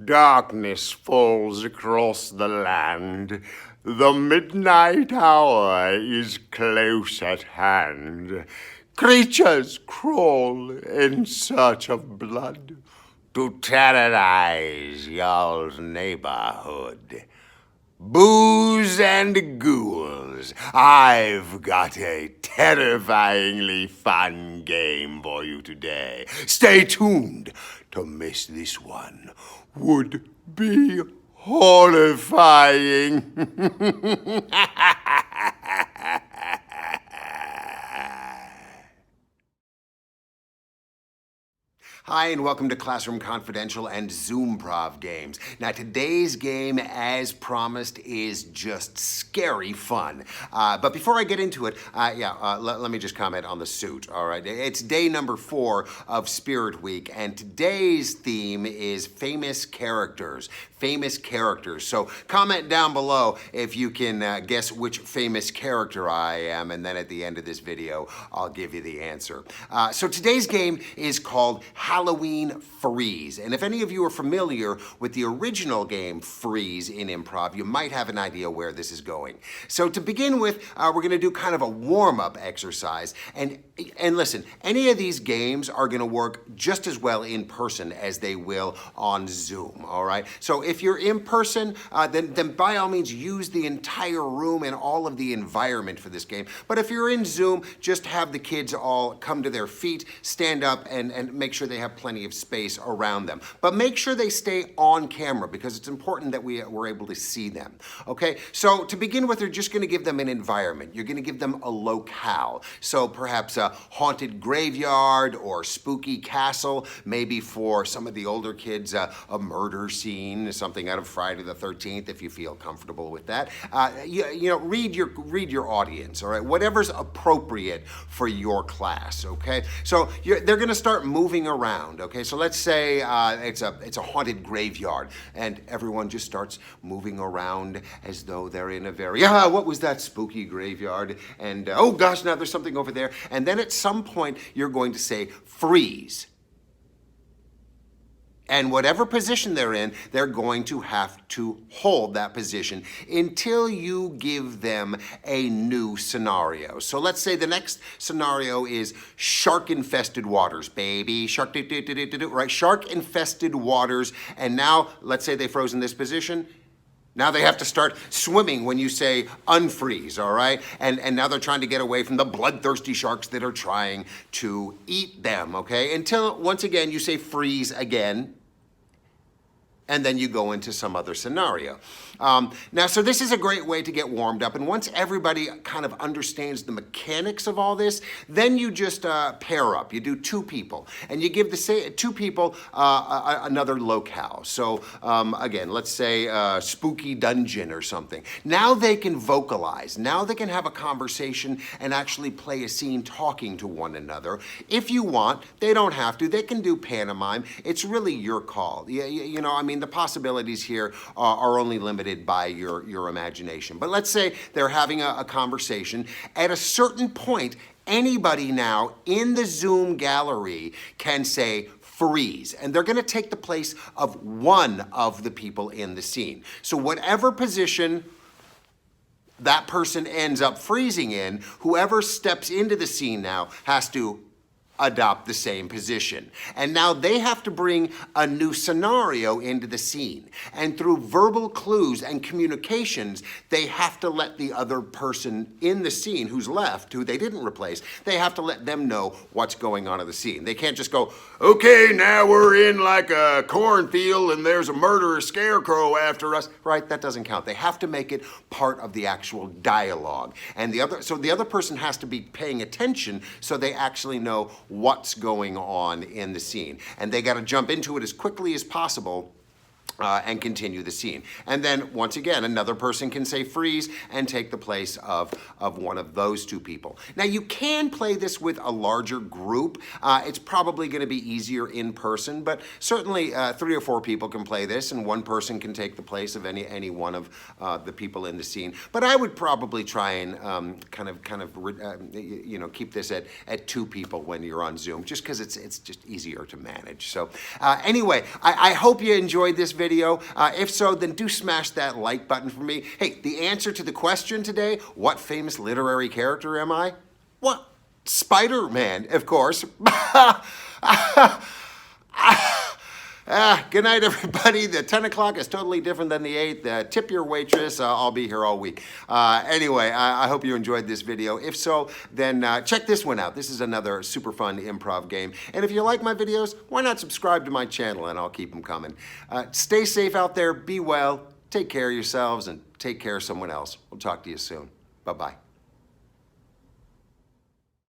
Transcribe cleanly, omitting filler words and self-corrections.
Darkness falls across the land. The midnight hour is close at hand. Creatures crawl in search of blood to terrorize y'all's neighborhood. Booze and ghouls, I've got a terrifyingly fun game for you today. Stay tuned. To miss this one would be horrifying. Hi, and welcome to Classroom Confidential and Zoomprov Games. Now, today's game, as promised, is just scary fun. But before I get into it, let me just comment on the suit, all right? It's day number 4 of Spirit Week, and today's theme is famous characters. Famous characters. So comment down below if you can guess which famous character I am, and then at the end of this video, I'll give you the answer. So today's game is called Halloween Freeze. And if any of you are familiar with the original game Freeze in improv, you might have an idea where this is going. So to begin with, we're going to do kind of a warm-up exercise. And listen, any of these games are going to work just as well in person as they will on Zoom, all right? So if you're in person, then by all means use the entire room and all of the environment for this game. But if you're in Zoom, just have the kids all come to their feet, stand up, and make sure they have plenty of space around them. But make sure they stay on camera because it's important that we're able to see them, okay? So to begin with, you're just gonna give them an environment. You're gonna give them a locale. So perhaps a haunted graveyard or spooky castle, maybe for some of the older kids, a murder scene, something out of Friday the 13th, if you feel comfortable with that. Read your audience, all right? Whatever's appropriate for your class, okay? So they're gonna start moving around, okay? So let's say it's a haunted graveyard, and everyone just starts moving around as though they're in a very, what was that spooky graveyard? And oh gosh, now there's something over there. And then at some point, you're going to say, freeze. And whatever position they're in, they're going to have to hold that position until you give them a new scenario. So let's say the next scenario is shark-infested waters, baby. Shark, right? Shark-infested waters. And now, let's say they froze in this position. Now they have to start swimming when you say unfreeze, all right? And now they're trying to get away from the bloodthirsty sharks that are trying to eat them, okay? Until, once again, you say freeze again. And then you go into some other scenario. So this is a great way to get warmed up. And once everybody kind of understands the mechanics of all this, then you just pair up. You do 2 people. And you give the 2 people another locale. So again, let's say spooky dungeon or something. Now they can vocalize. Now they can have a conversation and actually play a scene talking to one another. If you want, they don't have to. They can do pantomime. It's really your call. The possibilities here are only limited by your imagination. But let's say they're having a conversation. At a certain point, anybody now in the Zoom gallery can say, freeze, and they're gonna take the place of one of the people in the scene. So whatever position that person ends up freezing in, whoever steps into the scene now has to adopt the same position. And now they have to bring a new scenario into the scene. And through verbal clues and communications, they have to let the other person in the scene who's left, who they didn't replace, they have to let them know what's going on in the scene. They can't just go, okay, now we're in like a cornfield and there's a murderous scarecrow after us. Right, that doesn't count. They have to make it part of the actual dialogue. And the other person has to be paying attention so they actually know what's going on in the scene. And they got to jump into it as quickly as possible and continue the scene. And then, once again, another person can say freeze and take the place of one of those 2 people. Now, you can play this with a larger group. It's probably going to be easier in person, but certainly 3 or 4 people can play this, and one person can take the place of any one of the people in the scene. But I would probably try and keep this at 2 people when you're on Zoom, just because it's just easier to manage. So anyway, I hope you enjoyed this video. video? If so, then do smash that like button for me. Hey, the answer to the question today, what famous literary character am I? What? Spider-Man, of course. Good night, everybody. The 10 o'clock is totally different than the 8. Tip your waitress. I'll be here all week. Anyway, I hope you enjoyed this video. If so, then check this one out. This is another super fun improv game. And if you like my videos, why not subscribe to my channel and I'll keep them coming. Stay safe out there. Be well. Take care of yourselves and take care of someone else. We'll talk to you soon. Bye-bye.